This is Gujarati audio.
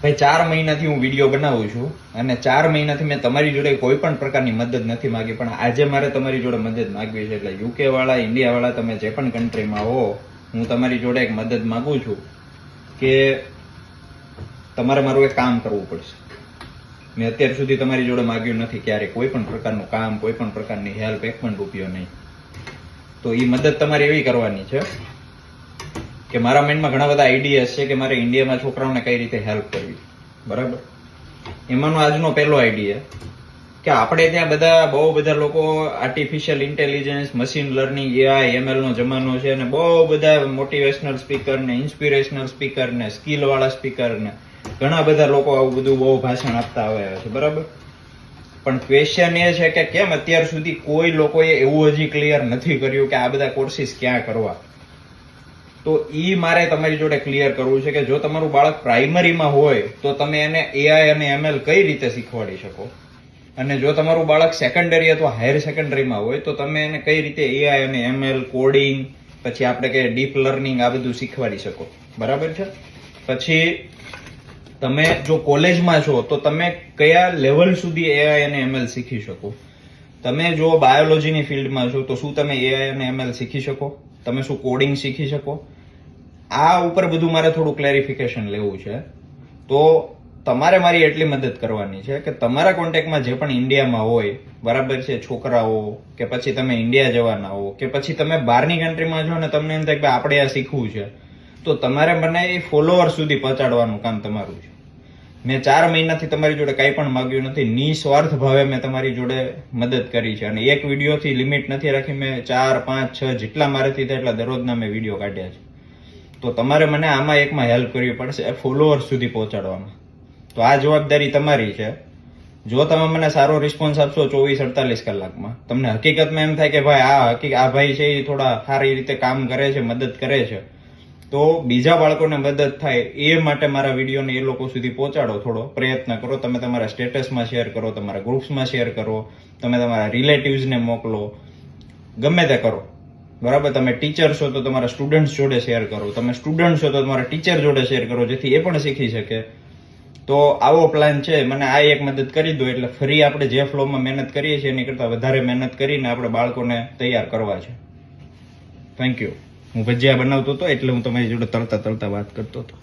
ભાઈ 4 મહિનાથી હું વિડીયો બનાવું છું અને 4 મહિનાથી મેં તમારી જોડે કોઈ પણ પ્રકારની મદદ નથી માંગી, પણ આજે મારે તમારી જોડે મદદ માંગવી છે. એટલે યુકે વાળા, ઇન્ડિયા વાળા, તમે જે પણ કન્ટ્રીમાં હો, હું તમારી જોડે એક મદદ માંગુ છું કે તમારે મારું એક કામ કરવું પડશે. મેં અત્યાર સુધી તમારી જોડે માંગ્યું નથી ક્યારે કોઈ પણ પ્રકારનું કામ, કોઈ પણ પ્રકારની હેલ્પ, એક પણ રૂપિયો નહીં. તો એ મદદ તમારે એવી કરવાની છે કે મારા માઇન્ડમાં ઘણા બધા આઈડિયાઝ છે કે મારે ઇન્ડિયામાં છોકરાઓને કઈ રીતે હેલ્પ કરવી, બરાબર. એમાંનો આજનો પહેલો આઈડિયા કે આપણે ત્યાં બહુ બધા લોકો artificial intelligence, machine learning, AI, ML નો જમાનો છે અને બહુ બધા મોટિવેશનલ સ્પીકર ને, ઇન્સ્પિરેશનલ સ્પીકર ને, સ્કિલ વાળા સ્પીકર ને ઘણા બધા લોકો આવું બધું બહુ ભાષણ આપતા આવ્યા છે, બરાબર. પણ ક્વેશ્ચન એ છે કે કેમ અત્યાર સુધી કોઈ લોકોએ એવું હજી ક્લિયર નથી કર્યું કે આ બધા કોર્સિસ ક્યાં કરવા. તો ઈ મારે તમારી જોડે ક્લિયર કરવું છે કે જો તમારું બાળક પ્રાઇમરીમાં હોય તો તમે એને એઆઈ અને એમએલ કઈ રીતે શીખવાડી શકો, અને જો તમારું બાળક સેકન્ડરી અથવા હાયર સેકન્ડરીમાં હોય તો તમે એને કઈ રીતે એઆઈ અને એમએલ, કોડિંગ, પછી આપણે કે ડીપ લર્નિંગ આ બધું શીખવાડી શકો, બરાબર છે. પછી તમે જો કોલેજમાં છો તો તમે કયા લેવલ સુધી એઆઈ અને એમએલ શીખી શકો. તમે જો બાયોલોજીની ફિલ્ડમાં છો તો શું તમે એઆઈ અને એમએલ શીખી શકો, તમે શું કોડિંગ શીખી શકો. આ ઉપર બધું મારે થોડું ક્લેરિફિકેશન લેવું છે. તો તમારે મારી એટલી મદદ કરવાની છે કે તમારા કોન્ટેક્ટમાં જે પણ ઇન્ડિયામાં હોય, બરાબર છે, છોકરાઓ, કે પછી તમે ઇન્ડિયા જવાના હો, કે પછી તમે બહારની કન્ટ્રીમાં છો ને તમને એમ થાય કે આપણે આ શીખવું છે, તો તમારે મને એ ફોલોઅર સુધી પહોંચાડવાનું કામ તમારું છે. મેં 4 મહિનાથી તમારી જોડે કંઈ પણ માંગ્યું નથી, નિસ્વાર્થ ભાવે મેં તમારી જોડે મદદ કરી છે. અને એક વિડીયોથી લિમિટ નથી રાખી, મેં 4, 5, 6 જેટલા મારાથી થાય એટલા દરરોજના મેં વિડીયો કાઢ્યા છે. તો તમારે મને આમાં એકમાં હેલ્પ કરવી પડશે, ફોલોઅર સુધી પહોંચાડવામાં. તો આ જવાબદારી તમારી છે. જો તમે મને સારો રિસ્પોન્સ આપશો 24-48 કલાકમાં, તમને હકીકતમાં એમ થાય કે ભાઈ આ ભાઈ છે એ થોડા સારી રીતે કામ કરે છે, મદદ કરે છે, તો બીજા બાળકોને મદદ થાય એ માટે મારા વિડીયોને એ લોકો સુધી પહોંચાડો, થોડો પ્રયત્ન કરો. તમે તમારા સ્ટેટસમાં શેર કરો, તમારા ગ્રુપ્સમાં શેર કરો, તમે તમારા રિલેટિવ્સને મોકલો, ગમે તે કરો, બરાબર. તમે ટીચર છો તો તમારા સ્ટુડન્ટ્સ જોડે શેર કરો, તમે સ્ટુડન્ટ છો તો તમારા ટીચર જોડે શેર કરો, જેથી એ પણ શીખી શકે. તો આવો પ્લાન છે. મને આ એક મદદ કરી દો એટલે ફરી આપણે જે ફ્લોમાં મહેનત કરીએ છીએ એની કરતાં વધારે મહેનત કરીને આપણે બાળકોને તૈયાર કરવા છે. Thank you. હું ભજીયા બનાવતો હતો એટલે હું તમારી જોડે તરતા વાત કરતો હતો.